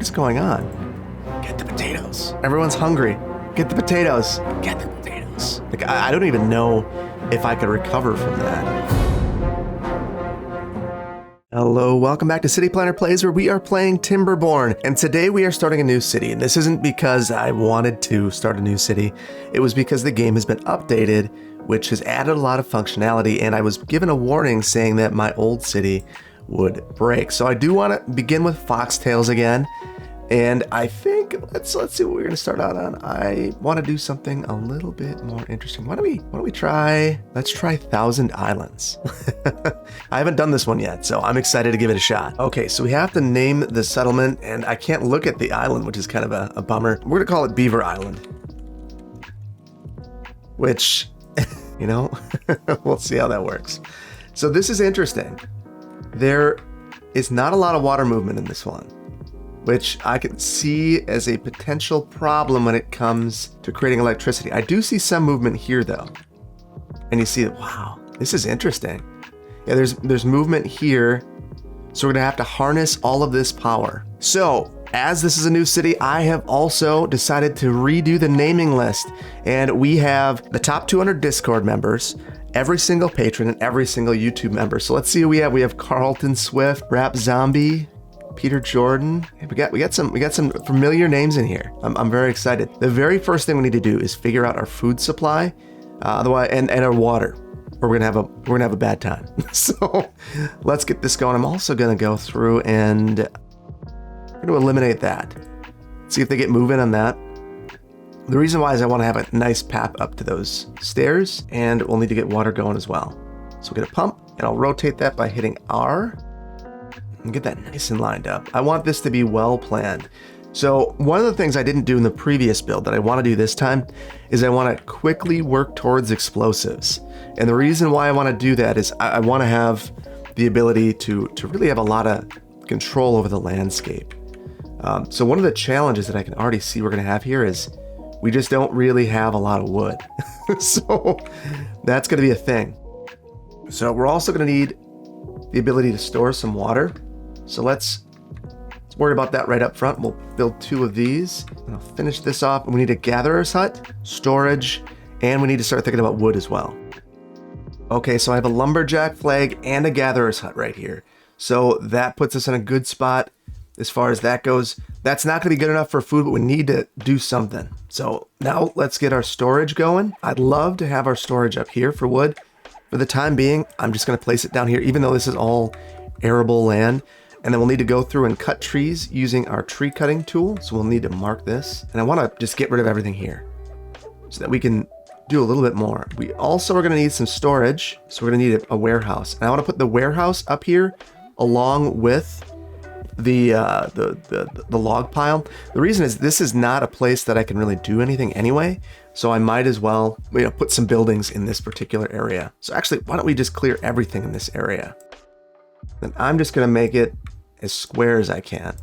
What is going on? Get the potatoes. Everyone's hungry. Get the potatoes. Get the potatoes. Like, I don't even know if I could recover from that. Hello, welcome back to City Planner Plays, where we are playing Timberborn, and today we are starting a new city. And this isn't because I wanted to start a new city. It was because the game has been updated, which has added a lot of functionality, and I was given a warning saying that my old city would break. So I do want to begin with foxtails again. And I think let's see what we're going to start out on. I want to do something a little bit more interesting. Why don't we try? Let's try Thousand Islands. I haven't done this one yet, so I'm excited to give it a shot. Okay, so we have to name the settlement, and I can't look at the island, which is kind of a bummer. We're going to call it Beaver Island, which, you know, we'll see how that works. So this is interesting. There is not a lot of water movement in this one, which I can see as a potential problem when it comes to creating electricity. I do see some movement here though. And you see, wow, this is interesting. Yeah, there's movement here. So we're gonna have to harness all of this power. So as this is a new city, I have also decided to redo the naming list. And we have the top 200 Discord members, every single patron, and every single YouTube member. So let's see who we have. We have Carlton Swift, Rap Zombie, Peter Jordan. We got some familiar names in here. I'm very excited. The very first thing we need to do is figure out our food supply, otherwise, and our water, or we're gonna have a bad time. So let's get this going. I'm also gonna go through and we're gonna eliminate that. See if they get moving on that. The reason why is I want to have a nice path up to those stairs, and we'll need to get water going as well. So we'll get a pump, and I'll rotate that by hitting R. And get that nice and lined up. I want this to be well planned. So one of the things I didn't do in the previous build that I want to do this time is I want to quickly work towards explosives. And the reason why I want to do that is I want to have the ability to really have a lot of control over the landscape. So one of the challenges that I can already see we're going to have here is we just don't really have a lot of wood. So that's going to be a thing. So we're also going to need the ability to store some water. So let's worry about that right up front. We'll build 2 of these, and I'll finish this off. We need a gatherer's hut, storage, and we need to start thinking about wood as well. Okay, so I have a lumberjack flag and a gatherer's hut right here. So that puts us in a good spot as far as that goes. That's not gonna be good enough for food, but we need to do something. So now let's get our storage going. I'd love to have our storage up here for wood. For the time being, I'm just gonna place it down here, even though this is all arable land. And then we'll need to go through and cut trees using our tree cutting tool. So we'll need to mark this. And I wanna just get rid of everything here so that we can do a little bit more. We also are gonna need some storage. So we're gonna need a warehouse. And I wanna put the warehouse up here along with the log pile. The reason is this is not a place that I can really do anything anyway. So I might as well, put some buildings in this particular area. So actually, why don't we just clear everything in this area? Then I'm just gonna make it as square as I can.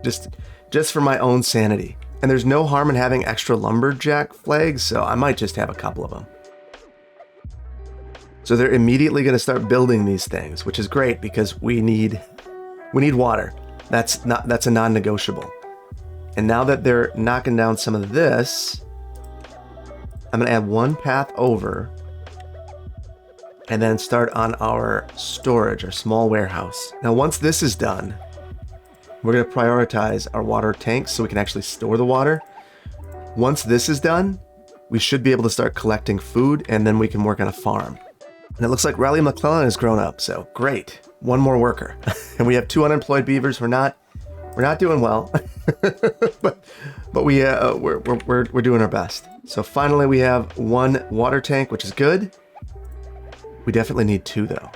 Just for my own sanity. And there's no harm in having extra lumberjack flags, so I might just have a couple of them. So they're immediately gonna start building these things, which is great because we need water. That's a non-negotiable. And now that they're knocking down some of this, I'm gonna add 1 path over and then start on our storage, our small warehouse. Now, once this is done, we're gonna prioritize our water tanks so we can actually store the water. Once this is done, we should be able to start collecting food, and then we can work on a farm. And it looks like Riley McClellan has grown up, so great. 1 more worker. And we have 2 unemployed beavers. We're not doing well, but we're doing our best. So finally we have 1 water tank, which is good. We definitely need 2 though.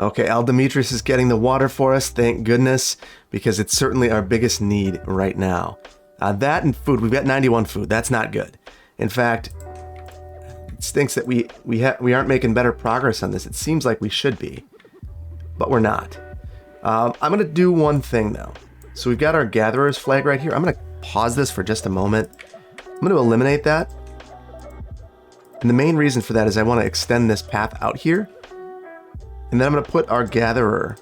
Okay, Al Demetrius is getting the water for us, thank goodness, because it's certainly our biggest need right now. That and food, we've got 91 food, that's not good. In fact, it stinks that we aren't making better progress on this. It seems like we should be, but we're not. I'm gonna do one thing though. So we've got our gatherer's flag right here. I'm gonna pause this for just a moment. I'm gonna eliminate that. And the main reason for that is I wanna extend this path out here. And then I'm gonna put our gatherer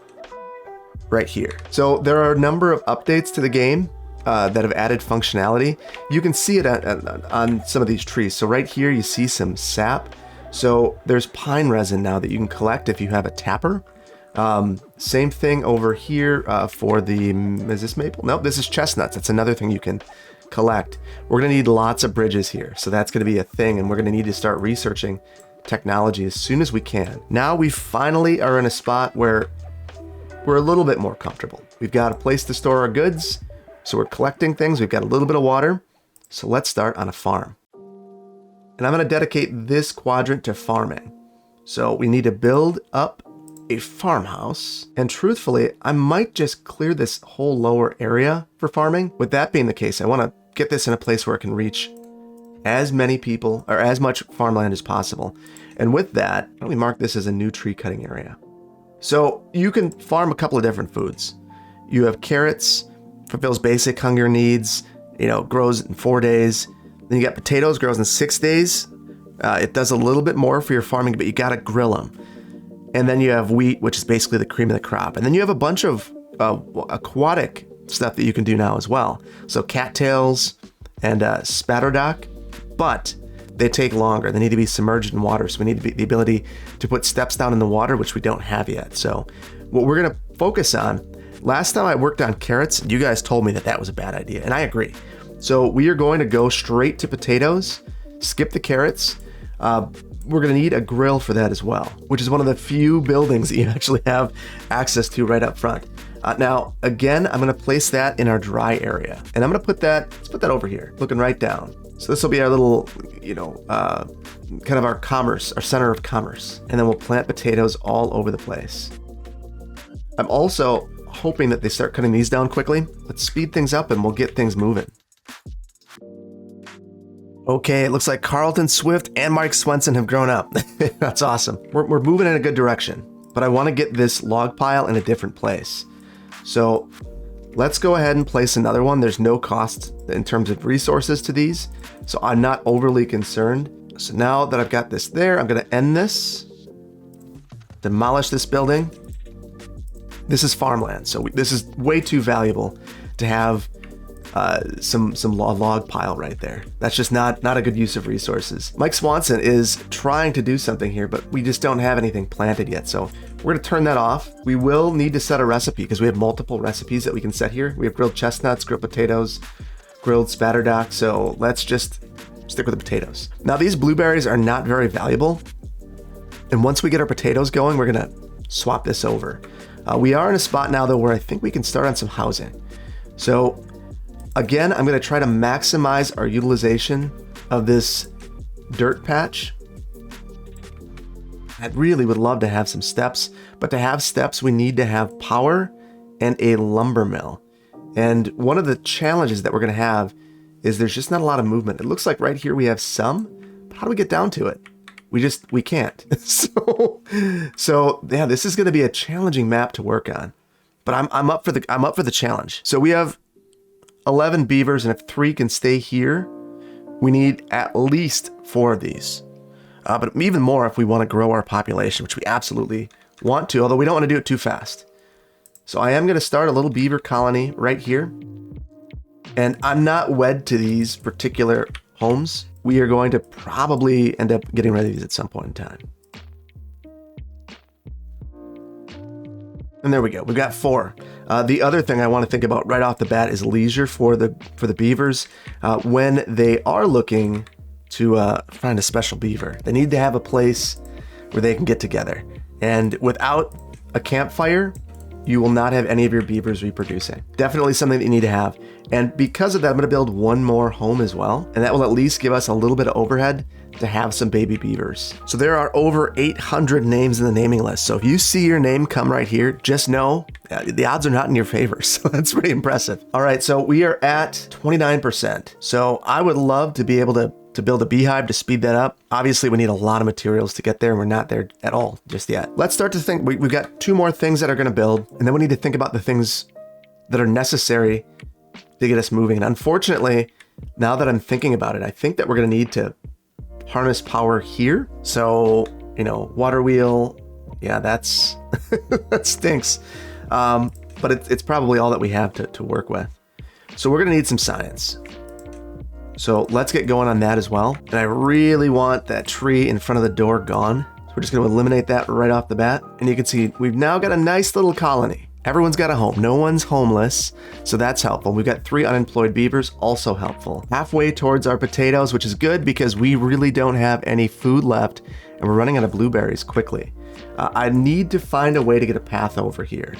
right here. So there are a number of updates to the game that have added functionality. You can see it on some of these trees. So right here, you see some sap. So there's pine resin now that you can collect if you have a tapper. Same thing over here for the, is this maple? No, this is chestnuts. That's another thing you can collect. We're gonna need lots of bridges here. So that's gonna be a thing, and we're gonna need to start researching technology as soon as we can. Now we finally are in a spot where we're a little bit more comfortable. We've got a place to store our goods. So we're collecting things, we've got a little bit of water. So let's start on a farm. And I'm gonna dedicate this quadrant to farming. So we need to build up a farmhouse. And truthfully, I might just clear this whole lower area for farming. With that being the case, I wanna get this in a place where it can reach as many people or as much farmland as possible. And with that, why don't we mark this as a new tree cutting area? So you can farm a couple of different foods. You have carrots, fulfills basic hunger needs, grows in 4 days. Then you got potatoes, grows in 6 days. It does a little bit more for your farming, but you gotta grill them. And then you have wheat, which is basically the cream of the crop. And then you have a bunch of aquatic stuff that you can do now as well. So cattails and spatterdock, but they take longer. They need to be submerged in water. So we need the ability to put steps down in the water, which we don't have yet. So what we're gonna focus on, last time I worked on carrots, you guys told me that that was a bad idea, and I agree. So we are going to go straight to potatoes, skip the carrots. We're gonna need a grill for that as well, which is one of the few buildings that you actually have access to right up front. Now, again, I'm gonna place that in our dry area, and I'm gonna let's put that over here, looking right down. So this will be our little, kind of our center of commerce. And then we'll plant potatoes all over the place. I'm also hoping that they start cutting these down quickly. Let's speed things up and we'll get things moving. Okay, it looks like Carlton Swift and Mike Swenson have grown up. That's awesome. We're moving in a good direction, but I want to get this log pile in a different place. So let's go ahead and place another one. There's no cost in terms of resources to these, so I'm not overly concerned. So now that I've got this there, I'm gonna end this, demolish this building. This is farmland, so this is way too valuable to have some log pile right there. That's just not a good use of resources. Mike Swanson is trying to do something here, but we just don't have anything planted yet. So we're gonna turn that off. We will need to set a recipe because we have multiple recipes that we can set here. We have grilled chestnuts, grilled potatoes, grilled spatterdock. So let's just stick with the potatoes. Now these blueberries are not very valuable. And once we get our potatoes going, we're gonna swap this over. We are in a spot now though where I think we can start on some housing. So again, I'm gonna try to maximize our utilization of this dirt patch. I really would love to have some steps, but to have steps, we need to have power and a lumber mill. And one of the challenges that we're gonna have is there's just not a lot of movement. It looks like right here we have some, but how do we get down to it? We can't. So yeah, this is gonna be a challenging map to work on, but I'm up for the challenge. So we have 11 beavers, and if 3 can stay here, we need at least 4 of these. But even more if we want to grow our population, which we absolutely want to, although we don't want to do it too fast. So I am going to start a little beaver colony right here. And I'm not wed to these particular homes. We are going to probably end up getting rid of these at some point in time. And there we go. We've got 4. The other thing I want to think about right off the bat is leisure for the beavers. When they are looking to find a special beaver, they need to have a place where they can get together. And without a campfire, you will not have any of your beavers reproducing. Definitely something that you need to have. And because of that, I'm gonna build one more home as well. And that will at least give us a little bit of overhead to have some baby beavers. So there are over 800 names in the naming list. So if you see your name come right here, just know the odds are not in your favor. So that's pretty impressive. All right, so we are at 29%. So I would love to be able to build a beehive to speed that up. Obviously, we need a lot of materials to get there, and we're not there at all just yet. Let's start to think. We've got 2 more things that are gonna build, and then we need to think about the things that are necessary to get us moving. And unfortunately, now that I'm thinking about it, I think that we're gonna need to harness power here. So, water wheel, yeah, that's that stinks. But but it's probably all that we have to work with. So we're gonna need some science. So let's get going on that as well. And I really want that tree in front of the door gone. So we're just gonna eliminate that right off the bat. And you can see we've now got a nice little colony. Everyone's got a home. No one's homeless, so that's helpful. We've got 3 unemployed beavers, also helpful. Halfway towards our potatoes, which is good because we really don't have any food left, and we're running out of blueberries quickly. I need to find a way to get a path over here.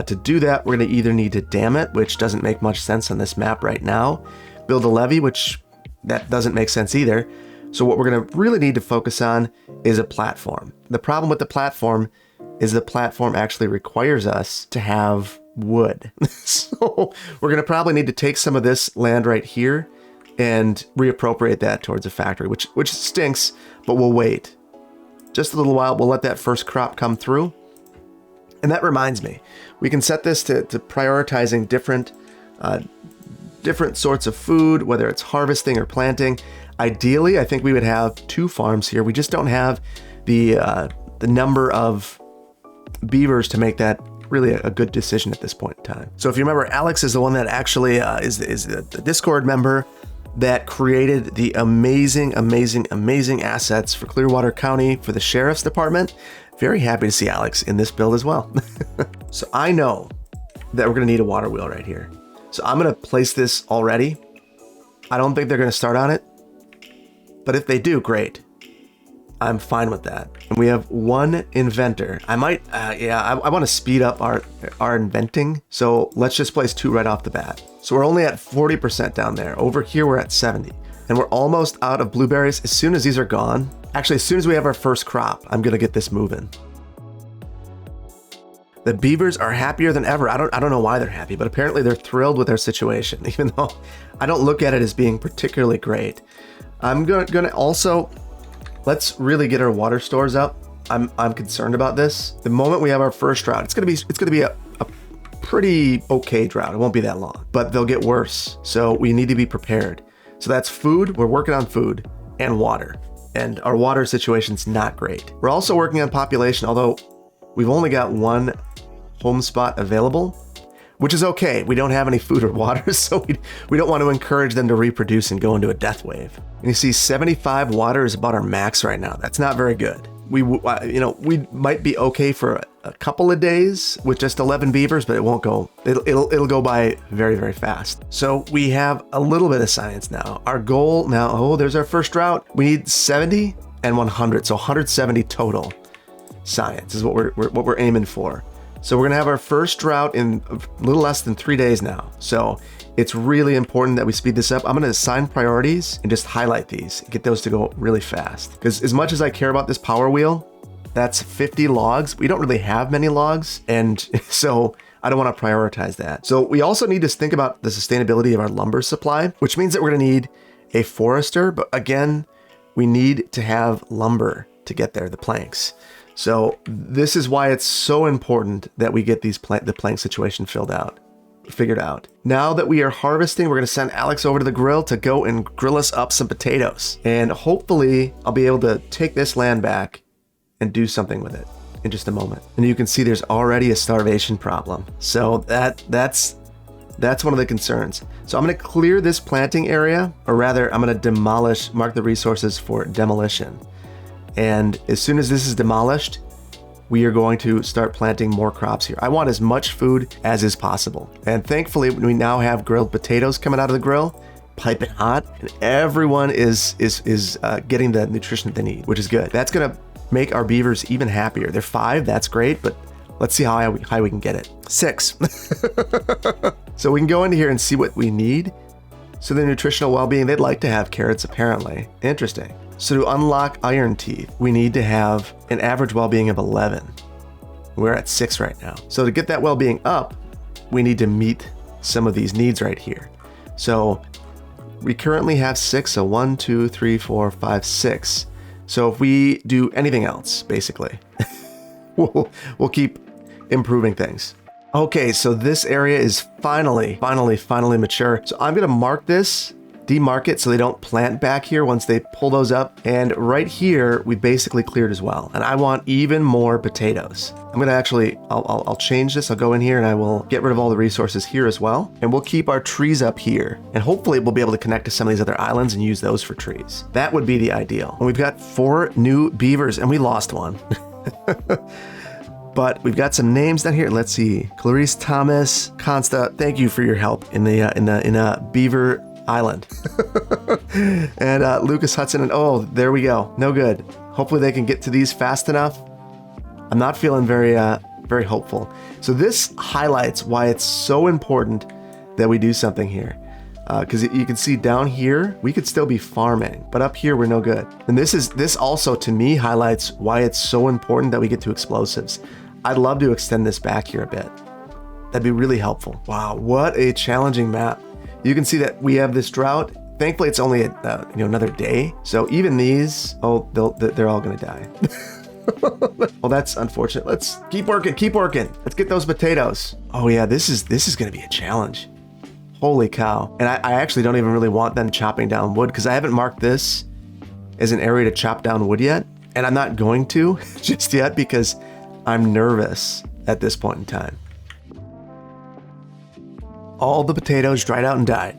To do that, we're gonna either need to dam it, which doesn't make much sense on this map right now, build a levee, which that doesn't make sense either. So what we're gonna really need to focus on is a platform. The problem with the platform is the platform actually requires us to have wood. So we're gonna probably need to take some of this land right here and reappropriate that towards a factory, which stinks, but we'll wait. Just a little while, we'll let that first crop come through. And that reminds me, we can set this to prioritizing different sorts of food, whether it's harvesting or planting. Ideally, I think we would have 2 farms here. We just don't have the number of beavers to make that really a good decision at this point in time. So if you remember, Alex is the one that actually is the Discord member that created the amazing assets for Clearwater County for the Sheriff's Department. Very happy to see Alex in this build as well. So I know that we're gonna need a water wheel right here. So I'm gonna place this already. I don't think they're gonna start on it, but if they do, great. I'm fine with that. And we have 1 inventor. I might, I want to speed up our inventing. So let's just place 2 right off the bat. So we're only at 40% down there. Over here, we're at 70. And we're almost out of blueberries. As soon as these are gone, actually, as soon as we have our first crop, I'm gonna get this moving. The beavers are happier than ever. I don't know why they're happy, but apparently they're thrilled with their situation, even though I don't look at it as being particularly great. I'm gonna also, let's really get our water stores up. I'm concerned about this. The moment we have our first drought, it's gonna be a pretty okay drought. It won't be that long, but they'll get worse. So we need to be prepared. So that's food. We're working on food and water, and our water situation's not great. We're also working on population, although we've only got 1 home spot available, which is okay. We don't have any food or water, so we don't want to encourage them to reproduce and go into a death wave. And you see 75 water is about our max right now. That's not very good. We might be okay for a couple of days with just 11 beavers, but it won't go, it'll go by very, very fast. So we have a little bit of science now. Our goal now, there's our first drought. We need 70 and 100, so 170 total science is what we're aiming for. So we're gonna have our first drought in a little less than 3 days now. So it's really important that we speed this up. I'm gonna assign priorities and just highlight these, get those to go really fast. Because as much as I care about this power wheel, that's 50 logs. We don't really have many logs, and so I don't wanna prioritize that. So we also need to think about the sustainability of our lumber supply, which means that we're gonna need a forester, but again, we need to have lumber to get there, the planks. So this is why it's so important that we get the plank situation figured out. Now that we are harvesting, we're gonna send Alex over to the grill to go and grill us up some potatoes. And hopefully I'll be able to take this land back and do something with it in just a moment. And you can see there's already a starvation problem. So that's one of the concerns. So I'm gonna clear this planting area, or rather I'm gonna mark the resources for demolition. And as soon as this is demolished, we are going to start planting more crops here. I want as much food as is possible. And thankfully, we now have grilled potatoes coming out of the grill, piping hot, and everyone is getting the nutrition that they need, which is good. That's gonna make our beavers even happier. They're 5, that's great, but let's see how high we can get it. 6. So we can go into here and see what we need. So the nutritional well-being, they'd like to have carrots apparently. Interesting. So to unlock iron teeth, we need to have an average well-being of 11. We're at 6 right now. So to get that well-being up, we need to meet some of these needs right here. So we currently have 6, so 1, 2, 3, 4, 5, 6. So if we do anything else, basically, we'll keep improving things. Okay, so this area is finally mature. So I'm gonna mark this demark it so they don't plant back here once they pull those up. And right here, we basically cleared as well. And I want even more potatoes. I'm gonna actually, I'll change this. I'll go in here and I will get rid of all the resources here as well. And we'll keep our trees up here. And hopefully we'll be able to connect to some of these other islands and use those for trees. That would be the ideal. And we've got 4 new beavers and we lost one. But we've got some names down here. Let's see. Clarice Thomas, Consta, thank you for your help in Beaver Island. And Lucas Hudson, and oh, there we go. No good. Hopefully they can get to these fast enough. I'm not feeling very hopeful. So this highlights why it's so important that we do something here. Because you can see down here, we could still be farming, but up here, we're no good. And this also, to me, highlights why it's so important that we get to explosives. I'd love to extend this back here a bit. That'd be really helpful. Wow, what a challenging map. You can see that we have this drought. Thankfully, it's only another day. So even these, they're all gonna die. Well, that's unfortunate. Let's keep working, keep working. Let's get those potatoes. Oh yeah, this is gonna be a challenge. Holy cow. And I actually don't even really want them chopping down wood because I haven't marked this as an area to chop down wood yet. And I'm not going to just yet because I'm nervous at this point in time. All the potatoes dried out and died,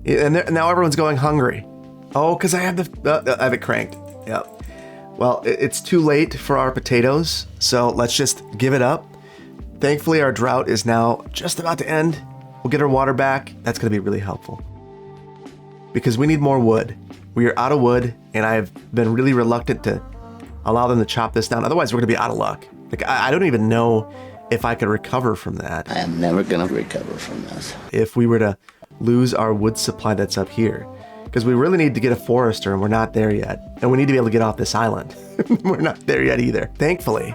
and now everyone's going hungry. Oh, because I have I have it cranked. Yep. Well, it's too late for our potatoes, so let's just give it up. Thankfully, our drought is now just about to end. We'll get our water back. That's going to be really helpful because we need more wood. We are out of wood, and I've been really reluctant to allow them to chop this down. Otherwise, we're going to be out of luck. Like, I don't even know if I could recover from that. I am never going to recover from this. If we were to lose our wood supply that's up here, because we really need to get a forester, and we're not there yet. And we need to be able to get off this island. We're not there yet either. Thankfully,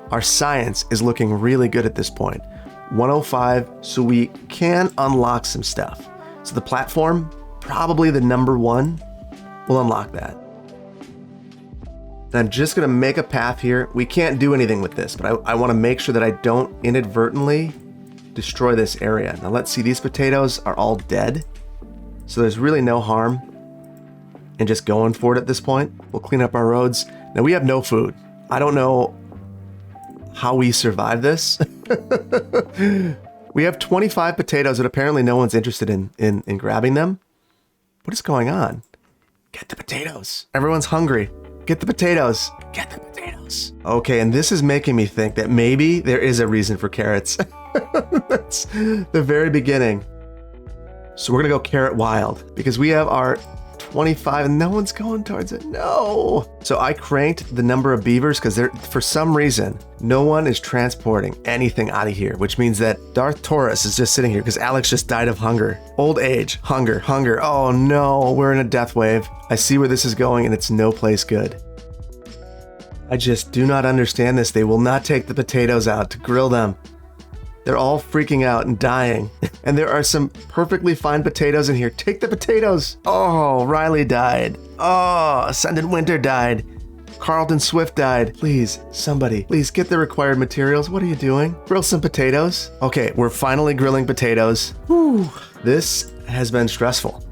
our science is looking really good at this point. 105, so we can unlock some stuff. So the platform, probably the number 1, will unlock that. And I'm just gonna make a path here. We can't do anything with this, but I wanna make sure that I don't inadvertently destroy this area. Now let's see, these potatoes are all dead. So there's really no harm in just going for it at this point. We'll clean up our roads. Now we have no food. I don't know how we survive this. We have 25 potatoes, but apparently no one's interested in grabbing them. What is going on? Get the potatoes. Everyone's hungry. Get the potatoes. Get the potatoes. Okay, and this is making me think that maybe there is a reason for carrots. That's the very beginning. So we're gonna go carrot wild because we have our 25 and no one's going towards it. No. So I cranked the number of beavers because for some reason, no one is transporting anything out of here, which means that Darth Taurus is just sitting here because Alex just died of hunger. Old age, hunger. Oh no, we're in a death wave. I see where this is going and it's no place good. I just do not understand this. They will not take the potatoes out to grill them. They're all freaking out and dying. And there are some perfectly fine potatoes in here. Take the potatoes. Oh, Riley died. Oh, Ascendant Winter died. Carlton Swift died. Please, somebody, please get the required materials. What are you doing? Grill some potatoes. Okay, we're finally grilling potatoes. Whew. This has been stressful.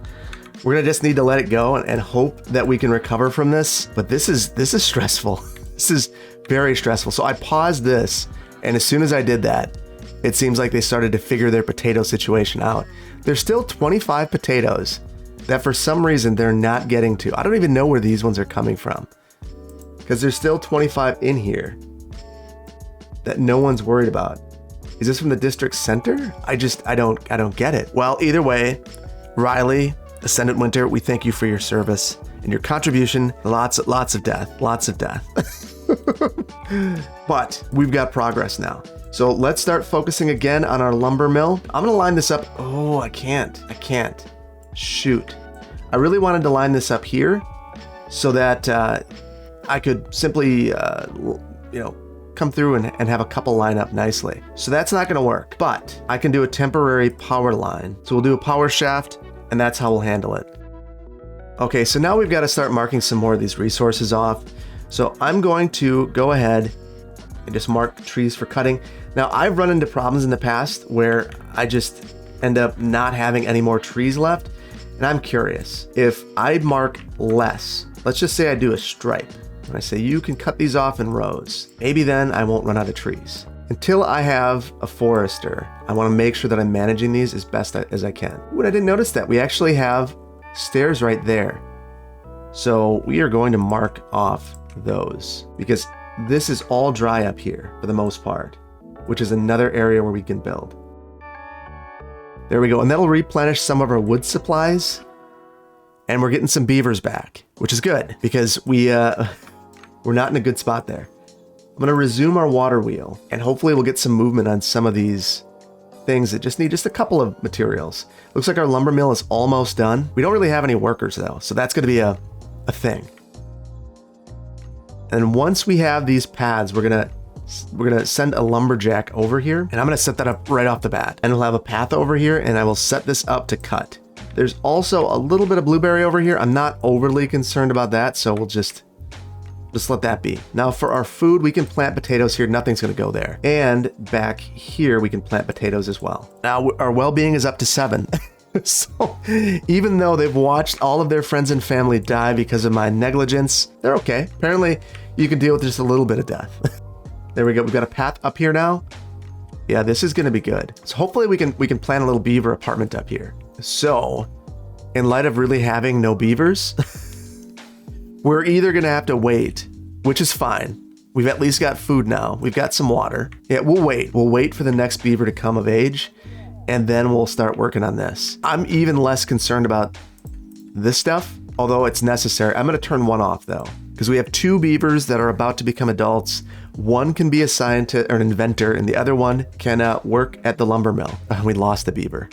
We're gonna just need to let it go and hope that we can recover from this. But this is stressful. This is very stressful. So I paused this, and as soon as I did that, it seems like they started to figure their potato situation out. There's still 25 potatoes that for some reason they're not getting to. I don't even know where these ones are coming from because there's still 25 in here that no one's worried about. Is this from the district center? I don't get it. Well, either way, Riley, Ascendant Winter, we thank you for your service and your contribution. Lots of death. But we've got progress now. So let's start focusing again on our lumber mill. I'm gonna line this up. Oh, I can't. Shoot. I really wanted to line this up here so that I could simply, come through and have a couple line up nicely. So that's not gonna work, but I can do a temporary power line. So we'll do a power shaft and that's how we'll handle it. Okay, so now we've got to start marking some more of these resources off. So I'm going to go ahead and just mark trees for cutting. Now, I've run into problems in the past where I just end up not having any more trees left. And I'm curious, if I mark less, let's just say I do a stripe, and I say you can cut these off in rows, maybe then I won't run out of trees. Until I have a forester, I want to make sure that I'm managing these as best as I can. Ooh, and I didn't notice that. We actually have stairs right there. So we are going to mark off those because this is all dry up here for the most part, which is another area where we can build. There we go. And that'll replenish some of our wood supplies. And we're getting some beavers back, which is good because we're not in a good spot there. I'm going to resume our water wheel and hopefully we'll get some movement on some of these things that just need just a couple of materials. Looks like our lumber mill is almost done. We don't really have any workers though, so that's going to be a thing. And once we have these paths, we're gonna send a lumberjack over here, and I'm gonna set that up right off the bat. And we'll have a path over here, and I will set this up to cut. There's also a little bit of blueberry over here. I'm not overly concerned about that, so we'll just let that be. Now for our food, we can plant potatoes here. Nothing's gonna go there. And back here, we can plant potatoes as well. Now our well-being is up to 7. So even though they've watched all of their friends and family die because of my negligence, they're okay. Apparently you can deal with just a little bit of death. There we go. We've got a path up here now. Yeah, this is going to be good. So hopefully we can plan a little beaver apartment up here. So in light of really having no beavers, we're either going to have to wait, which is fine. We've at least got food now. We've got some water. Yeah, we'll wait. We'll wait for the next beaver to come of age. And then we'll start working on this. I'm even less concerned about this stuff, although it's necessary. I'm going to turn one off though, because we have 2 beavers that are about to become adults. One can be a scientist or an inventor, and the other one can work at the lumber mill. We lost the beaver.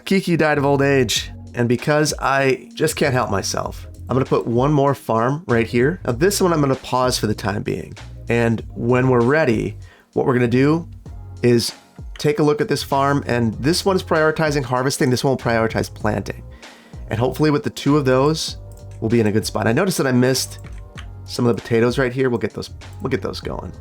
Kiki died of old age. And because I just can't help myself, I'm going to put one more farm right here. Now this one I'm going to pause for the time being. And when we're ready, what we're going to do is take a look at this farm, and this one is prioritizing harvesting, this one will prioritize planting. And hopefully with the 2 of those, we'll be in a good spot. I noticed that I missed some of the potatoes right here. We'll get those going.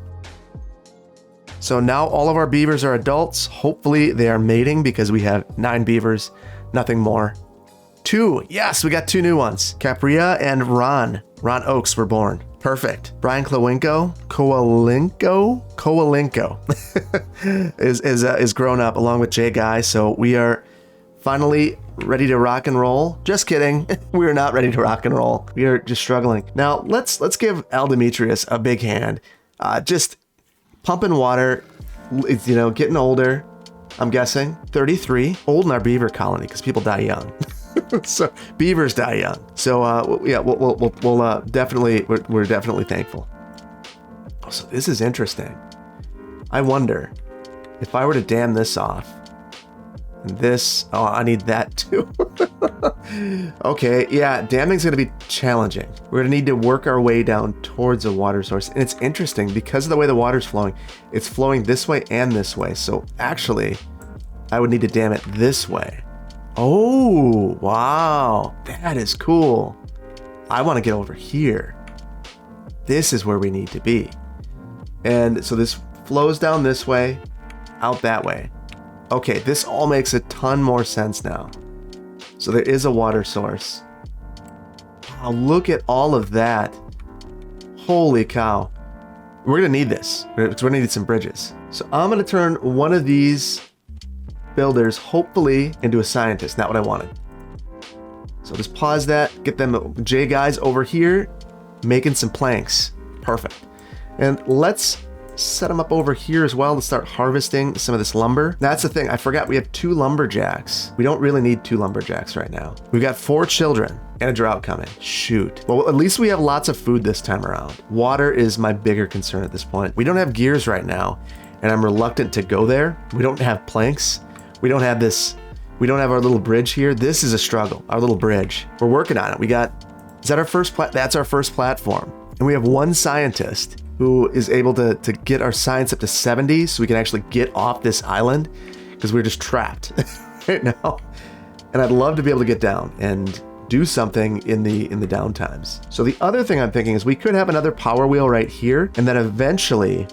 So now all of our beavers are adults. Hopefully they are mating because we have 9 beavers, nothing more. 2, yes, we got 2 new ones. Capria and Ron Oakes were born. Perfect. Brian Kowalenko is grown up along with Jay Guy. So we are finally ready to rock and roll. Just kidding. We are not ready to rock and roll. We are just struggling. Now let's give Al Demetrius a big hand. Just pumping water. It's, getting older. I'm guessing 33. Old in our beaver colony because people die young. So beavers die young. So yeah, we'll definitely we're definitely thankful. Oh, so this is interesting. I wonder if I were to dam this off. And this, oh, I need that too. Okay, yeah, damming's gonna be challenging. We're gonna need to work our way down towards a water source. And it's interesting because of the way the water's flowing, it's flowing this way and this way. So actually, I would need to dam it this way. Oh, wow, that is cool. I want to get over here. This is where we need to be. And so this flows down this way, out that way. Okay, this all makes a ton more sense now. So there is a water source. Wow, look at all of that. Holy cow. We're gonna need this. We're gonna need some bridges. So I'm gonna turn one of these builders hopefully into a scientist. Not what I wanted. So just pause that, get them J guys over here making some planks. Perfect. And let's set them up over here as well to start harvesting some of this lumber. That's the thing, I forgot we have 2 lumberjacks. We don't really need 2 lumberjacks right now. We've got 4 children and a drought coming. Shoot. Well, at least we have lots of food this time around. Water is my bigger concern at this point. We don't have gears right now, and I'm reluctant to go there. We don't have planks. We don't have this, we don't have our little bridge here. This is a struggle, our little bridge. We're working on it. Is that our first, that's our first platform. And we have 1 scientist who is able to get our science up to 70 so we can actually get off this island because we're just trapped right now. And I'd love to be able to get down and do something in the downtimes. So the other thing I'm thinking is we could have another power wheel right here, and then eventually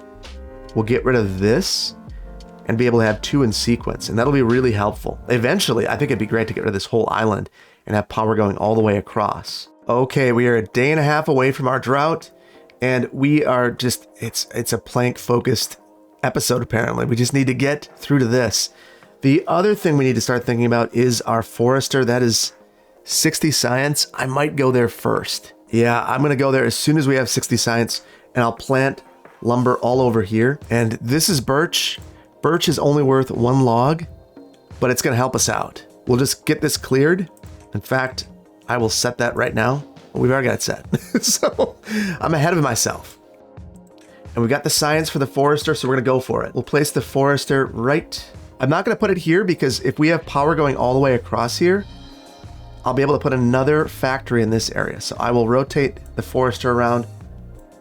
we'll get rid of this. and be able to have 2 in sequence. And that'll be really helpful. Eventually, I think it'd be great to get rid of this whole island and have power going all the way across. Okay, we are a day and a half away from our drought, and we are just, it's a plank focused episode apparently. We just need to get through to this. The other thing we need to start thinking about is our forester. That is 60 science. I might go there first. Yeah, I'm gonna go there as soon as we have 60 science, and I'll plant lumber all over here. And this is birch. Birch is only worth 1 log, but it's gonna help us out. We'll just get this cleared. In fact, I will set that right now. Well, we've already got it set. So I'm ahead of myself. And we got the science for the forester, so we're gonna go for it. We'll place the forester right. I'm not gonna put it here because if we have power going all the way across here, I'll be able to put another factory in this area. So I will rotate the forester around,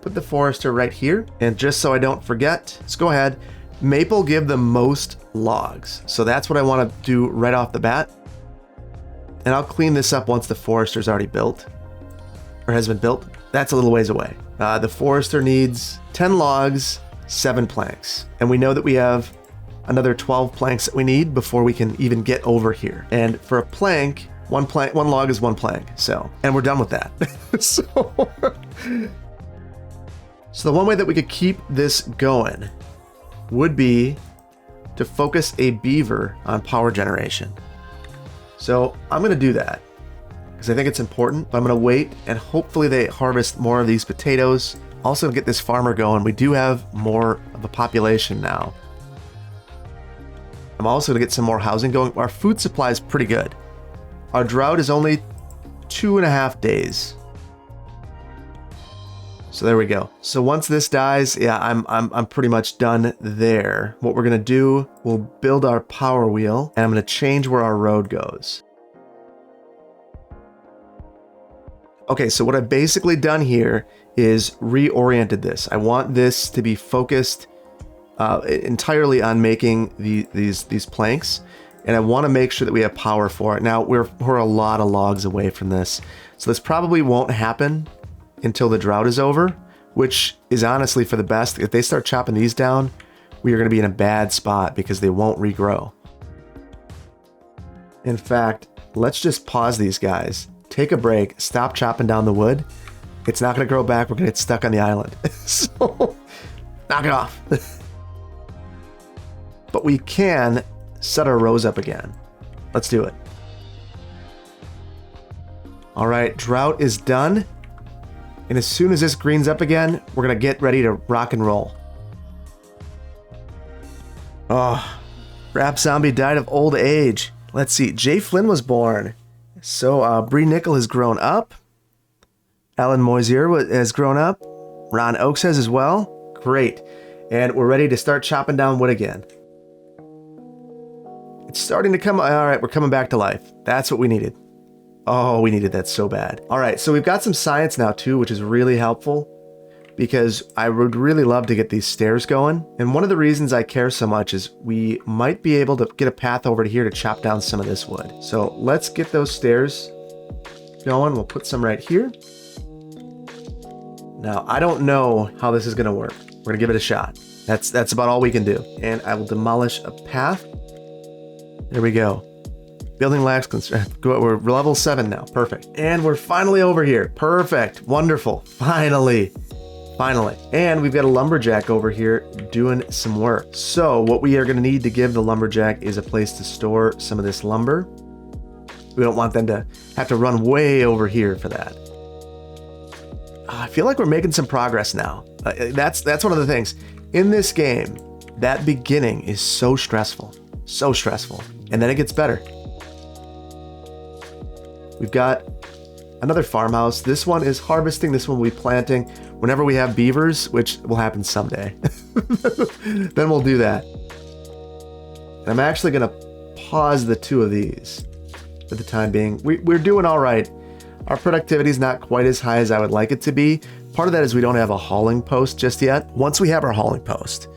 put the forester right here. And just so I don't forget, let's go ahead. Maple give the most logs. So that's what I want to do right off the bat. And I'll clean this up once the forester's already built or has been built. That's a little ways away. The forester needs 10 logs, 7 planks. And we know that we have another 12 planks that we need before we can even get over here. And for a plank, one log is 1 plank. So, and we're done with that. So the one way that we could keep this going would be to focus a beaver on power generation. So I'm going to do that because I think it's important, but I'm going to wait and hopefully they harvest more of these potatoes. Also get this farmer going. We do have more of a population now. I'm also going to get some more housing going. Our food supply is pretty good. Our drought is only 2.5 days. So there we go. So once this dies, yeah, I'm pretty much done there. What we're gonna do, we'll build our power wheel, and I'm gonna change where our road goes. Okay, so what I've basically done here is reoriented this. I want this to be focused entirely on making these planks, and I want to make sure that we have power for it. Now we're a lot of logs away from this, so this probably won't happen until the drought is over, which is honestly for the best. If they start chopping these down, we are going to be in a bad spot because they won't regrow. In fact, let's just pause these guys, take a break, stop chopping down the wood. It's not going to grow back. We're going to get stuck on the island. So knock it off. But we can set our rows up again. Let's do it. All right, drought is done. And as soon as this greens up again, we're going to get ready to rock and roll. Oh, Rap Zombie died of old age. Let's see. Jay Flynn was born. So Bree Nickel has grown up. Alan Moisier has grown up. Ron Oakes has as well. Great. And we're ready to start chopping down wood again. It's starting to come. All right, we're coming back to life. That's what we needed. Oh, we needed that so bad. All right, so we've got some science now too, which is really helpful because I would really love to get these stairs going. And one of the reasons I care so much is we might be able to get a path over to here to chop down some of this wood. So let's get those stairs going. We'll put some right here. Now, I don't know how this is gonna work. We're gonna give it a shot. That's about all we can do. And I will demolish a path. There we go. Building lacks constraint. We're level 7 now. Perfect. And we're finally over here. Perfect. Wonderful. Finally. And we've got a lumberjack over here doing some work. So what we are going to need to give the lumberjack is a place to store some of this lumber. We don't want them to have to run way over here for that. I feel like we're making some progress now. That's one of the things. In this game, that beginning is so stressful. So stressful. And then it gets better. We've got another farmhouse. This one is harvesting. This one will be planting. Whenever we have beavers, which will happen someday, then we'll do that. And I'm actually going to pause the 2 of these for the time being. We're doing all right. Our productivity is not quite as high as I would like it to be. Part of that is we don't have a hauling post just yet. Once we have our hauling post,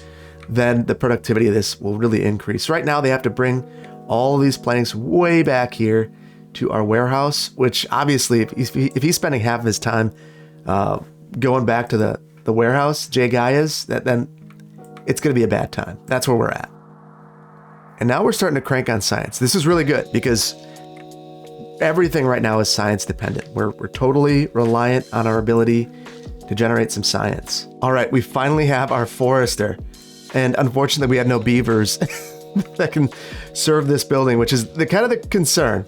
then the productivity of this will really increase. Right now, they have to bring all of these planks way back here to our warehouse, which obviously if he's spending half of his time going back to the warehouse, Jay Guy is, then it's going to be a bad time. That's where we're at. And now we're starting to crank on science. This is really good because everything right now is science dependent. We're totally reliant on our ability to generate some science. All right, we finally have our forester. And unfortunately, we have no beavers that can serve this building, which is the kind of the concern.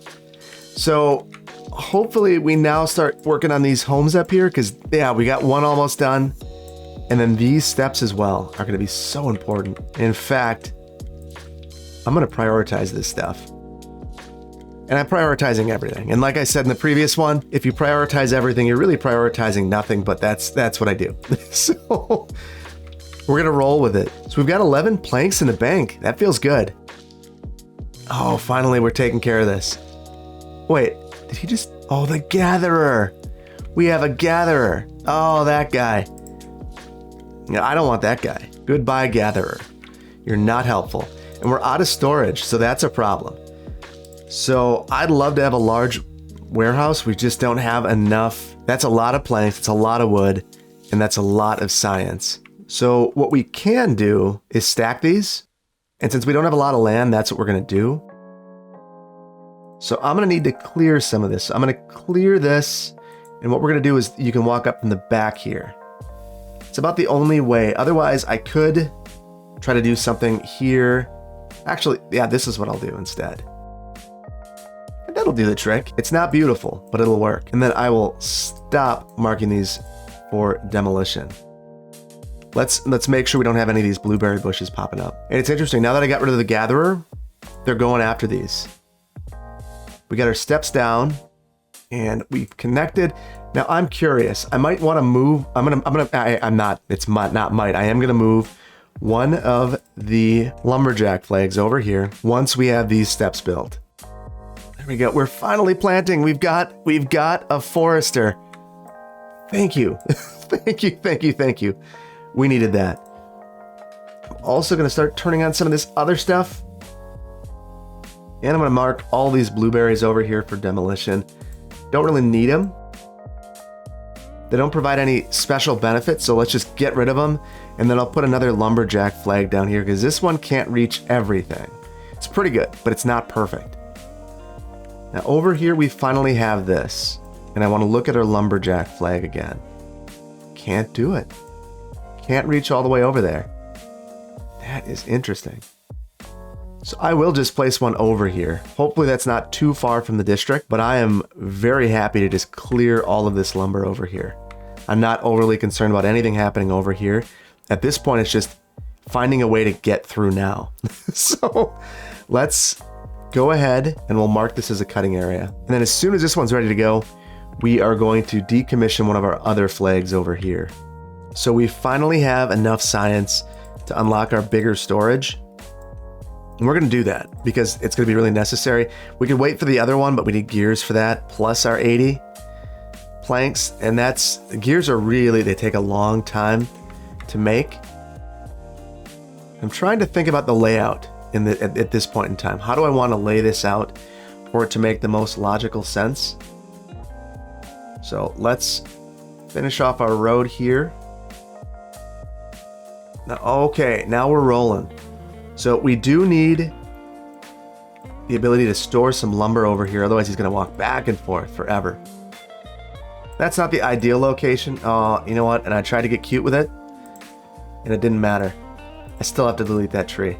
So hopefully we now start working on these homes up here because, yeah, we got one almost done. And then these steps as well are going to be so important. In fact, I'm going to prioritize this stuff. And I'm prioritizing everything. And like I said in the previous one, if you prioritize everything, you're really prioritizing nothing, but that's what I do. So we're going to roll with it. So we've got 11 planks in the bank. That feels good. Oh, finally we're taking care of this. Wait, did he just... Oh, the gatherer. We have a gatherer. Oh, that guy. No, I don't want that guy. Goodbye, gatherer. You're not helpful. And we're out of storage, so that's a problem. So I'd love to have a large warehouse. We just don't have enough. That's a lot of planks. It's a lot of wood. And that's a lot of science. So what we can do is stack these. And since we don't have a lot of land, that's what we're going to do. So I'm going to need to clear some of this. I'm going to clear this. And what we're going to do is you can walk up from the back here. It's about the only way. Otherwise, I could try to do something here. Actually, yeah, this is what I'll do instead. And that'll do the trick. It's not beautiful, but it'll work. And then I will stop marking these for demolition. Let's make sure we don't have any of these blueberry bushes popping up. And it's interesting, now that I got rid of the gatherer, they're going after these. We got our steps down and we've connected. Now I'm curious, I might want to move. I am going to move one of the lumberjack flags over here once we have these steps built. There we go. We're finally planting. We've got a forester. Thank you. Thank you. We needed that. I'm also going to start turning on some of this other stuff. And I'm going to mark all these blueberries over here for demolition. Don't really need them. They don't provide any special benefits, so let's just get rid of them. And then I'll put another lumberjack flag down here because this one can't reach everything. It's pretty good, but it's not perfect. Now over here, we finally have this. And I want to look at our lumberjack flag again. Can't do it. Can't reach all the way over there. That is interesting. So I will just place one over here. Hopefully that's not too far from the district, but I am very happy to just clear all of this lumber over here. I'm not overly concerned about anything happening over here. At this point, it's just finding a way to get through now. So let's go ahead and we'll mark this as a cutting area. And then as soon as this one's ready to go, we are going to decommission one of our other flags over here. So we finally have enough science to unlock our bigger storage. And we're going to do that because it's going to be really necessary. We could wait for the other one, but we need gears for that, plus our 80 planks. And the gears are really, they take a long time to make. I'm trying to think about the layout at this point in time. How do I want to lay this out for it to make the most logical sense? So let's finish off our road here. Now, okay, now we're rolling. So we do need the ability to store some lumber over here. Otherwise, he's going to walk back and forth forever. That's not the ideal location. Oh, you know what? And I tried to get cute with it, and it didn't matter. I still have to delete that tree.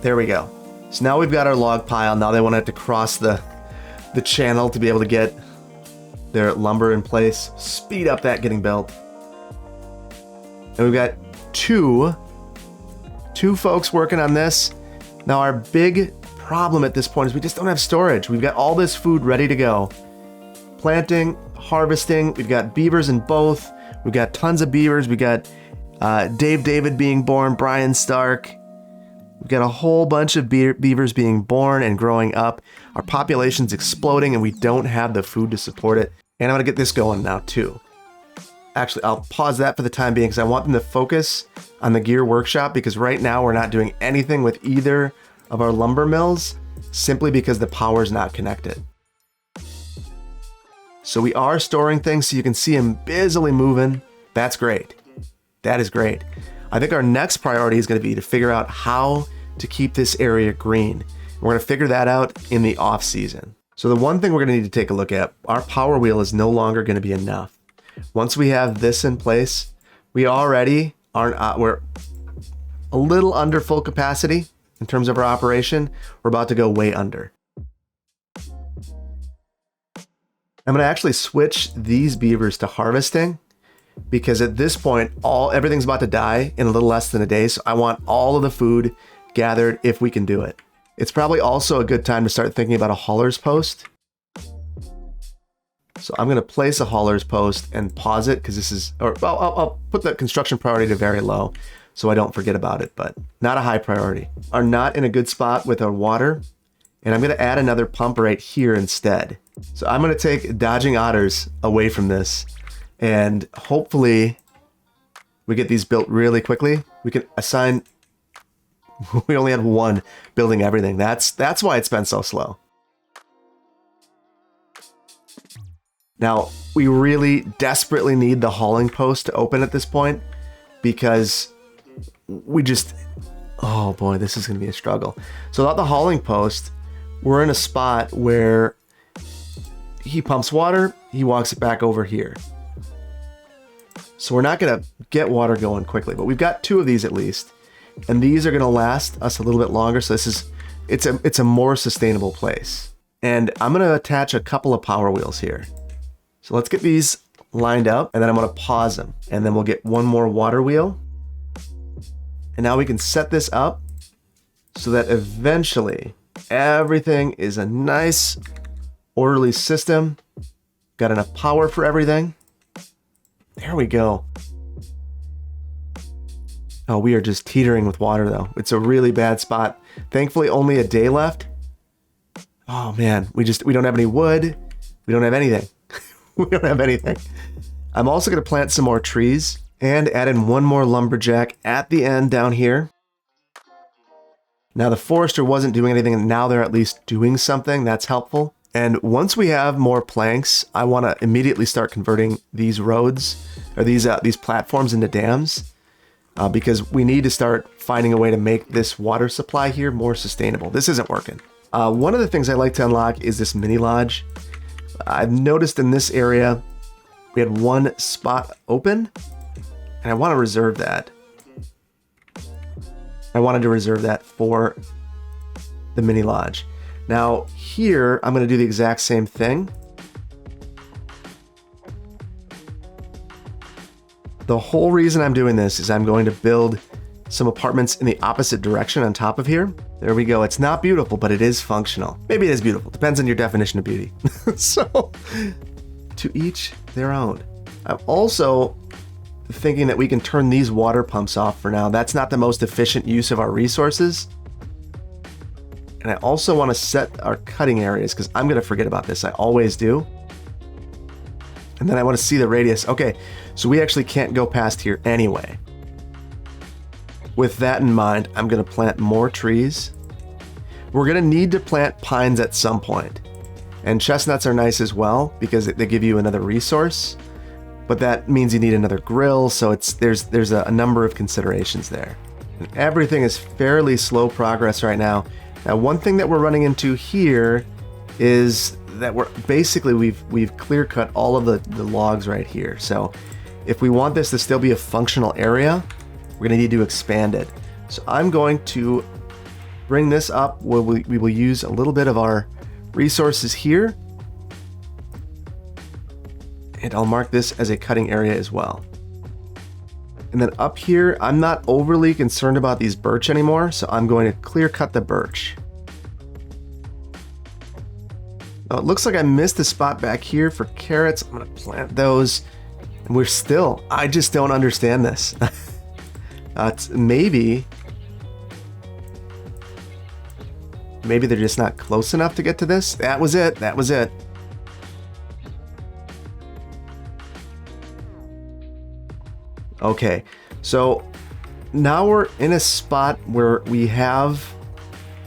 There we go. So now we've got our log pile. Now they want to have to cross the channel to be able to get their lumber in place. Speed up that getting built. And we've got two folks working on this. Now our big problem at this point is we just don't have storage. We've got all this food ready to go. Planting, harvesting, we've got beavers in both. We've got tons of beavers. We got Dave David being born, Brian Stark. We've got a whole bunch of beavers being born and growing up. Our population's exploding and we don't have the food to support it. And I'm gonna get this going now too. Actually, I'll pause that for the time being because I want them to focus on the gear workshop because right now we're not doing anything with either of our lumber mills simply because the power's not connected. So we are storing things so you can see them busily moving. That's great. That is great. I think our next priority is going to be to figure out how to keep this area green. We're going to figure that out in the off season. So the one thing we're going to need to take a look at, our power wheel is no longer going to be enough. Once we have this in place, we already aren't, we're a little under full capacity in terms of our operation. We're about to go way under. I'm going to actually switch these beavers to harvesting because at this point, everything's about to die in a little less than a day. So I want all of the food gathered if we can do it. It's probably also a good time to start thinking about a hauler's post. So I'm going to place a hauler's post and pause it because this is, or I'll put the construction priority to very low so I don't forget about it, but not a high priority. Are not in a good spot with our water. And I'm going to add another pump right here instead. So I'm going to take dodging otters away from this and hopefully we get these built really quickly. We can assign, we only had one building everything. That's why it's been so slow. Now, we really desperately need the hauling post to open at this point because we just, oh boy, this is going to be a struggle. So without the hauling post, we're in a spot where he pumps water, he walks it back over here. So we're not going to get water going quickly, but we've got 2 of these at least. And these are going to last us a little bit longer. So it's a more sustainable place. And I'm going to attach a couple of power wheels here. So let's get these lined up and then I'm going to pause them. And then we'll get one more water wheel. And now we can set this up so that eventually everything is a nice orderly system. Got enough power for everything. There we go. Oh, we are just teetering with water though. It's a really bad spot. Thankfully, only a day left. Oh man, we don't have any wood. We don't have anything. We don't have anything. I'm also going to plant some more trees and add in one more lumberjack at the end down here. Now the forester wasn't doing anything and now they're at least doing something. That's helpful. And once we have more planks, I want to immediately start converting these roads or these platforms into dams because we need to start finding a way to make this water supply here more sustainable. This isn't working. One of the things I like to unlock is this mini lodge. I've noticed in this area, we had one spot open and I want to reserve that. I wanted to reserve that for the mini lodge. Now here, I'm going to do the exact same thing. The whole reason I'm doing this is I'm going to build some apartments in the opposite direction on top of here. There we go. It's not beautiful, but it is functional. Maybe it is beautiful. Depends on your definition of beauty. So to each their own. I'm also thinking that we can turn these water pumps off for now. That's not the most efficient use of our resources. And I also want to set our cutting areas because I'm going to forget about this. I always do. And then I want to see the radius. Okay, so we actually can't go past here anyway. With that in mind, I'm going to plant more trees. We're going to need to plant pines at some point. And chestnuts are nice as well because they give you another resource. But that means you need another grill, so there's a number of considerations there. And everything is fairly slow progress right now. Now, one thing that we're running into here is that we've clear cut all of the logs right here. So if we want this to still be a functional area, we're going to need to expand it. So I'm going to bring this up where we will use a little bit of our resources here. And I'll mark this as a cutting area as well. And then up here, I'm not overly concerned about these birch anymore, so I'm going to clear cut the birch. Now it looks like I missed a spot back here for carrots. I'm going to plant those. And I just don't understand this. Maybe they're just not close enough to get to this. That was it. Okay, so now we're in a spot where we have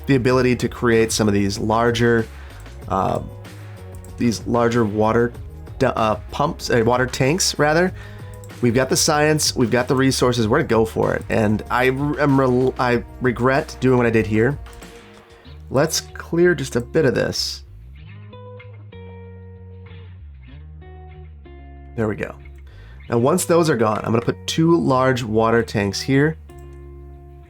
the ability to create some of these larger water pumps, water tanks rather. We've got the science, we've got the resources, we're gonna go for it. And I regret doing what I did here. Let's clear just a bit of this. There we go. Now once those are gone, I'm gonna put 2 large water tanks here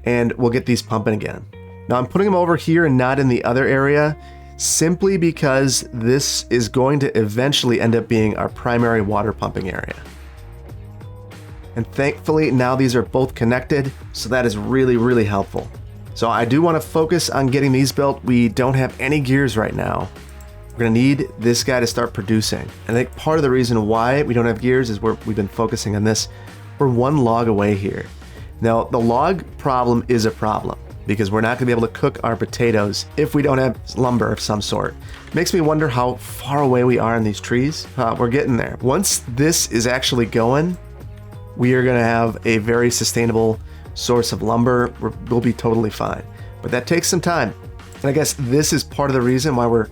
and we'll get these pumping again. Now I'm putting them over here and not in the other area simply because this is going to eventually end up being our primary water pumping area. And thankfully now these are both connected, so that is really, really helpful. So I do want to focus on getting these built. We don't have any gears right now. We're gonna need this guy to start producing. I think part of the reason why we don't have gears is we've been focusing on this. We're 1 log away here. Now the log problem is a problem because we're not gonna be able to cook our potatoes if we don't have lumber of some sort. Makes me wonder how far away we are in these trees. We're getting there. Once this is actually going, we are gonna have a very sustainable source of lumber. We'll be totally fine. But that takes some time. And I guess this is part of the reason why we're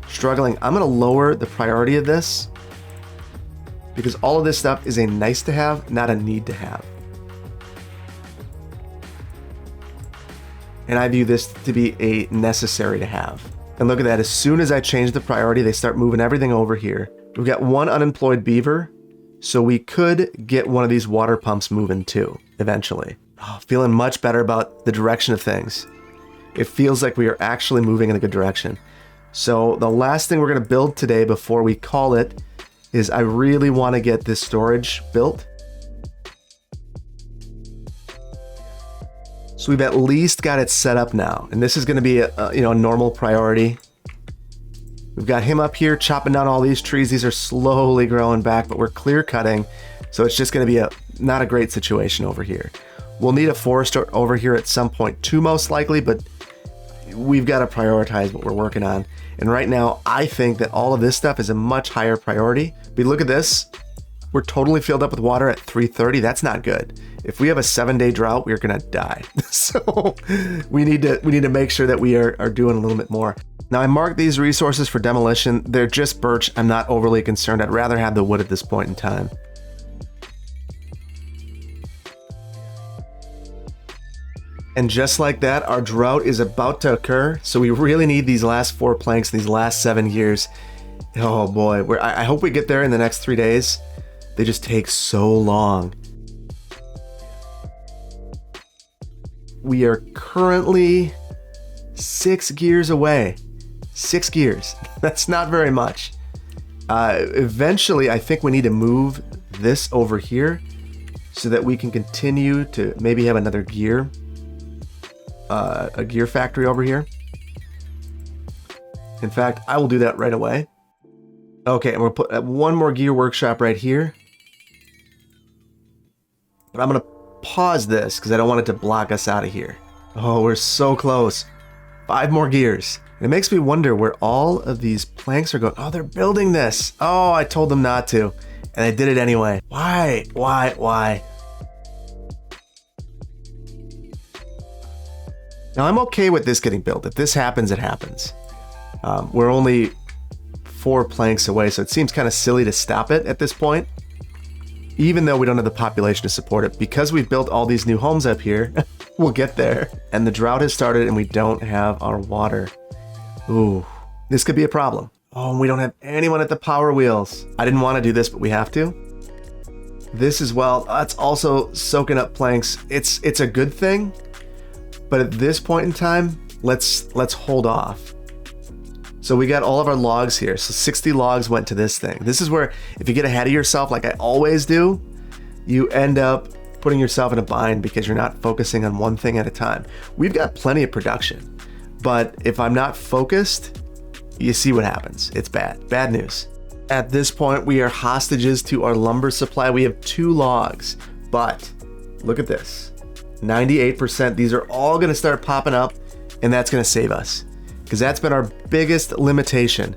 struggling. I'm gonna lower the priority of this because all of this stuff is a nice to have, not a need to have. And I view this to be a necessary to have. And look at that, as soon as I change the priority, they start moving everything over here. We've got 1 unemployed beaver, so we could get one of these water pumps moving too, eventually. Oh, feeling much better about the direction of things. It feels like we are actually moving in a good direction. So the last thing we're gonna build today before we call it is I really wanna get this storage built. So we've at least got it set up now. And this is gonna be a normal priority. We've got him up here chopping down all these trees. These are slowly growing back, but we're clear cutting. So it's just gonna be not a great situation over here. We'll need a forester over here at some point too, most likely, but we've got to prioritize what we're working on. And right now, I think that all of this stuff is a much higher priority. But look at this. We're totally filled up with water at 3:30. That's not good. If we have a 7-day drought, we're gonna die. So we need to make sure that we are doing a little bit more. Now I marked these resources for demolition. They're just birch. I'm not overly concerned. I'd rather have the wood at this point in time. And just like that, our drought is about to occur. So we really need these last 4 planks, these last 7 years. Oh boy, I hope we get there in the next 3 days. They just take so long. We are currently 6 gears away. 6 gears. That's not very much. Eventually, I think we need to move this over here so that we can continue to maybe have another gear. A gear factory over here. In fact, I will do that right away. Okay, and we'll put 1 more gear workshop right here. But I'm gonna pause this because I don't want it to block us out of here. Oh, we're so close. 5 more gears. It makes me wonder where all of these planks are going. Oh, they're building this. Oh, I told them not to. And they did it anyway. Why? Now I'm okay with this getting built. If this happens, it happens. We're only 4 planks away, so it seems kind of silly to stop it at this point. Even though we don't have the population to support it. Because we've built all these new homes up here, we'll get there. And the drought has started and we don't have our water. Ooh, this could be a problem. Oh, and we don't have anyone at the power wheels. I didn't want to do this, but we have to. This as well, that's also soaking up planks. It's a good thing. But at this point in time, let's hold off. So we got all of our logs here. So 60 logs went to this thing. This is where if you get ahead of yourself like I always do, you end up putting yourself in a bind because you're not focusing on one thing at a time. We've got plenty of production, but if I'm not focused, you see what happens. It's bad news. At this point, we are hostages to our lumber supply. We have 2 logs, but look at this. 98%, these are all gonna start popping up and that's gonna save us because that's been our biggest limitation.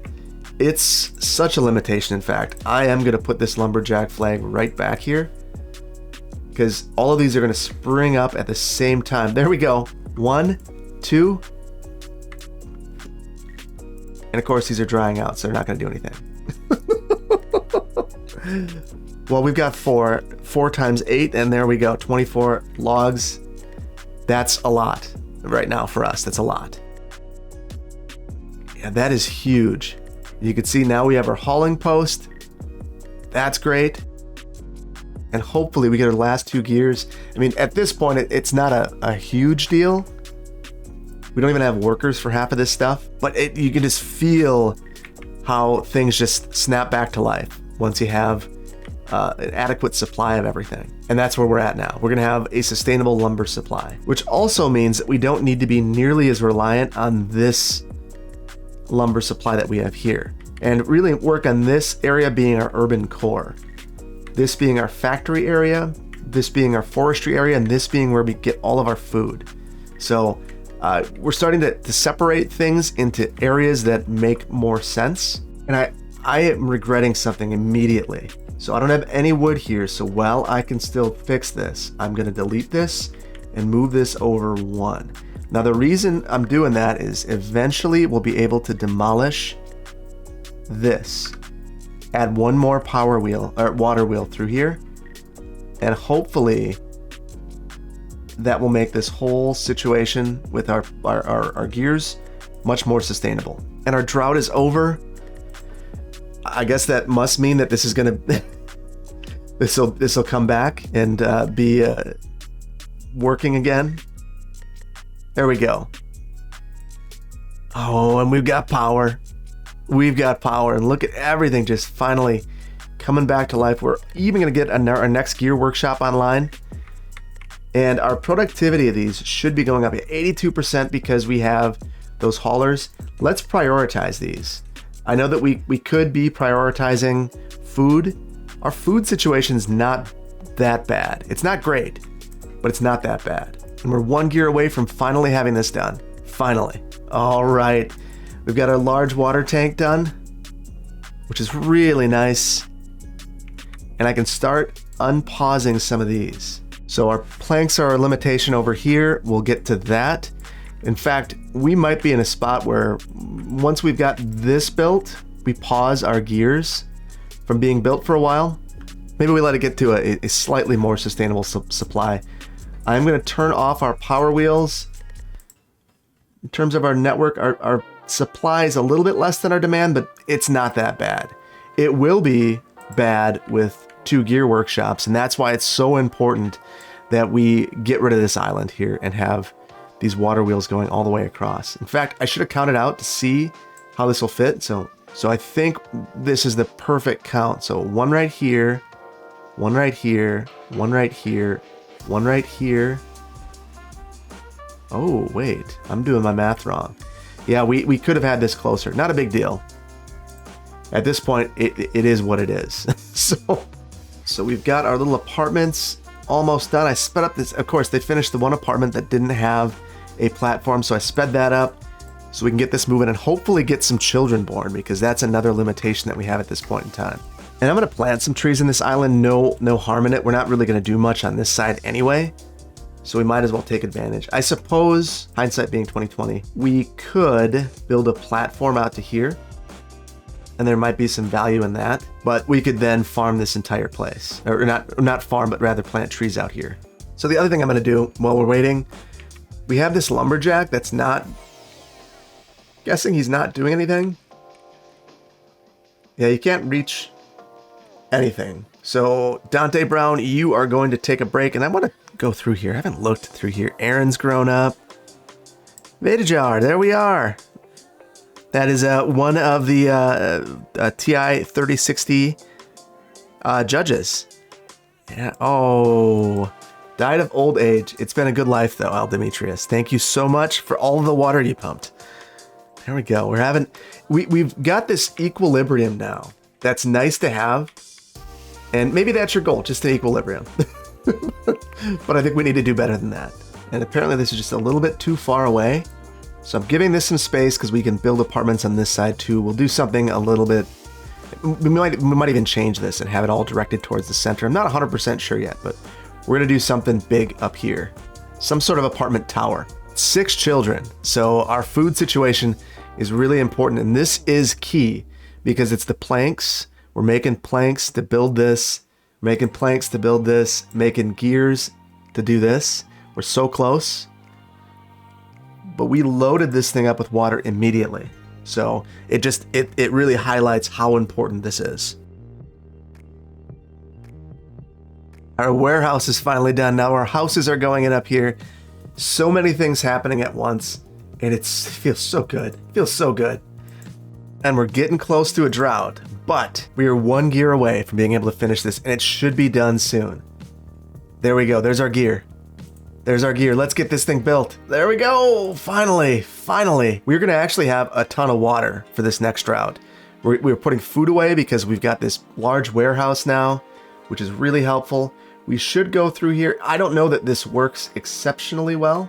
It's such a limitation, in fact. I am gonna put this lumberjack flag right back here because all of these are gonna spring up at the same time. There we go, 1, 2, and of course these are drying out, so they're not gonna do anything. Well, we've got 4 times 8, and there we go, 24 logs. That's a lot right now for us. That's a lot. Yeah, that is huge. You can see now we have our hauling post. That's great. And hopefully we get our last 2 gears. I mean, at this point, it's not a huge deal. We don't even have workers for half of this stuff, but you can just feel how things just snap back to life once you have an adequate supply of everything. And that's where we're at now. We're gonna have a sustainable lumber supply, which also means that we don't need to be nearly as reliant on this lumber supply that we have here, and really work on this area being our urban core, this being our factory area, this being our forestry area, and this being where we get all of our food. So we're starting to separate things into areas that make more sense. And I am regretting something immediately. So I don't have any wood here, so while I can still fix this, I'm gonna delete this and move this over 1. Now the reason I'm doing that is eventually we'll be able to demolish this, add 1 more power wheel or water wheel through here, and hopefully that will make this whole situation with our gears much more sustainable. And our drought is over. I guess that must mean that this is gonna this will come back and be working again. There we go. Oh, and we've got power. We've got power, and look at everything just finally coming back to life. We're even gonna get our next gear workshop online, and our productivity of these should be going up at 82% because we have those haulers. Let's prioritize these. I know that we could be prioritizing food. Our food situation's not that bad. It's not great, but it's not that bad. And we're 1 gear away from finally having this done. Finally. All right. We've got our large water tank done, which is really nice. And I can start unpausing some of these. So our planks are a limitation over here. We'll get to that. In fact, we might be in a spot where once we've got this built, we pause our gears from being built for a while. Maybe we let it get to a slightly more sustainable supply. I'm going to turn off our power wheels. In terms of our network, our supply is a little bit less than our demand, but it's not that bad. It will be bad with 2 gear workshops, and that's why it's so important that we get rid of this island here and have these water wheels going all the way across. In fact, I should have counted out to see how this will fit. So I think this is the perfect count. So 1 right here, 1 right here, 1 right here, 1 right here. Oh, wait, I'm doing my math wrong. Yeah, we could have had this closer. Not a big deal. At this point, it is what it is. So we've got our little apartments almost done. I sped up this. Of course, they finished the one apartment that didn't have a platform, so I sped that up so we can get this moving and hopefully get some children born, because that's another limitation that we have at this point in time. And I'm going to plant some trees in this island. No harm in it. We're not really going to do much on this side anyway, so we might as well take advantage. I suppose, hindsight being 2020, we could build a platform out to here, and there might be some value in that, but we could then farm this entire place. Or not farm, but rather plant trees out here. So the other thing I'm going to do while we're waiting, we have this lumberjack that's not, guessing he's not doing anything. Yeah, you can't reach anything. So Dante Brown, you are going to take a break, and I want to go through here. I haven't looked through here. Aaron's grown up. Vidajar, there we are. That is one of the TI 3060 judges. Yeah. Oh, died of old age. It's been a good life though, Al Demetrius. Thank you so much for all of the water you pumped. There we go. We've got this equilibrium now. That's nice to have. And maybe that's your goal, just an equilibrium. But I think we need to do better than that. And apparently this is just a little bit too far away. So I'm giving this some space because we can build apartments on this side too. We'll do something a little bit, we might even change this and have it all directed towards the center. I'm not 100% sure yet, but we're gonna do something big up here. Some sort of apartment tower. 6 children. So our food situation is really important, and this is key because it's the planks. We're making planks to build this. Making planks to build this, making gears to do this. We're so close. But we loaded this thing up with water immediately. So it really highlights how important this is. Our warehouse is finally done. Now our houses are going in up here. So many things happening at once. And it feels so good. Feels so good. And we're getting close to a drought. But we are 1 gear away from being able to finish this. And it should be done soon. There we go. There's our gear. There's our gear. Let's get this thing built. There we go. Finally. Finally. We're going to actually have a ton of water for this next drought. We're putting food away because we've got this large warehouse now, which is really helpful. We should go through here. I don't know that this works exceptionally well,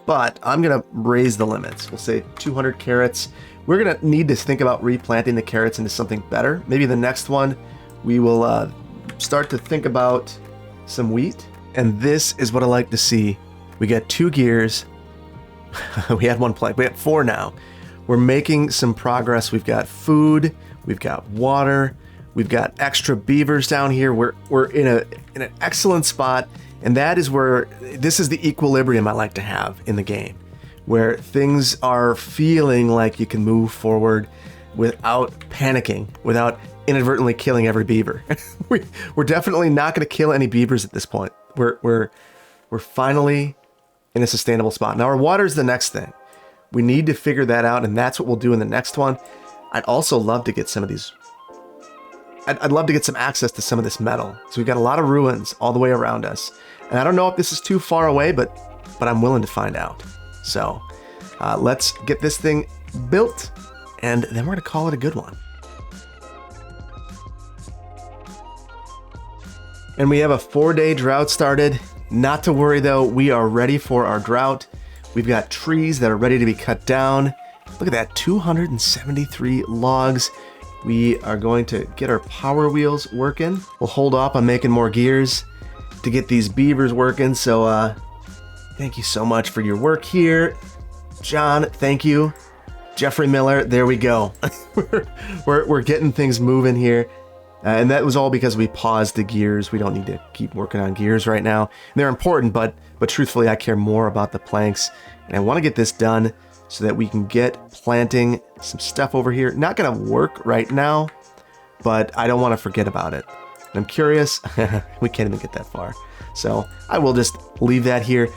but I'm going to raise the limits. We'll say 200 carrots. We're going to need to think about replanting the carrots into something better. Maybe the next one we will start to think about some wheat. And this is what I like to see. We got 2 gears. We had 1 plank. We have 4 now. We're making some progress. We've got food. We've got water. We've got extra beavers down here. We're in an excellent spot. And that is where this is the equilibrium I like to have in the game, where things are feeling like you can move forward without panicking, without inadvertently killing every beaver. We're definitely not going to kill any beavers at this point. We're finally in a sustainable spot. Now our water is the next thing. We need to figure that out, and that's what we'll do in the next one. I'd also love to get some of these. I'd love to get some access to some of this metal. So we've got a lot of ruins all the way around us. And I don't know if this is too far away, but I'm willing to find out. So let's get this thing built, and then we're going to call it a good one. And we have a 4-day drought started. Not to worry though, we are ready for our drought. We've got trees that are ready to be cut down. Look at that, 273 logs. We are going to get our power wheels working. We'll hold off on making more gears to get these beavers working. So thank you so much for your work here. John, thank you. Jeffrey Miller, there we go. we're getting things moving here. And that was all because we paused the gears. We don't need to keep working on gears right now. They're important, but truthfully, I care more about the planks. And I want to get this done so that we can get planting some stuff over here. Not going to work right now, but I don't want to forget about it. And I'm curious. We can't even get that far. So I will just leave that here.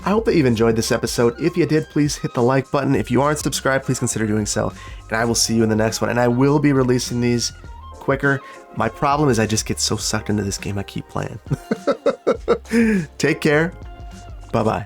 I hope that you've enjoyed this episode. If you did, please hit the like button. If you aren't subscribed, please consider doing so. And I will see you in the next one. And I will be releasing these quicker. My problem is I just get so sucked into this game I keep playing. Take care. Bye-bye.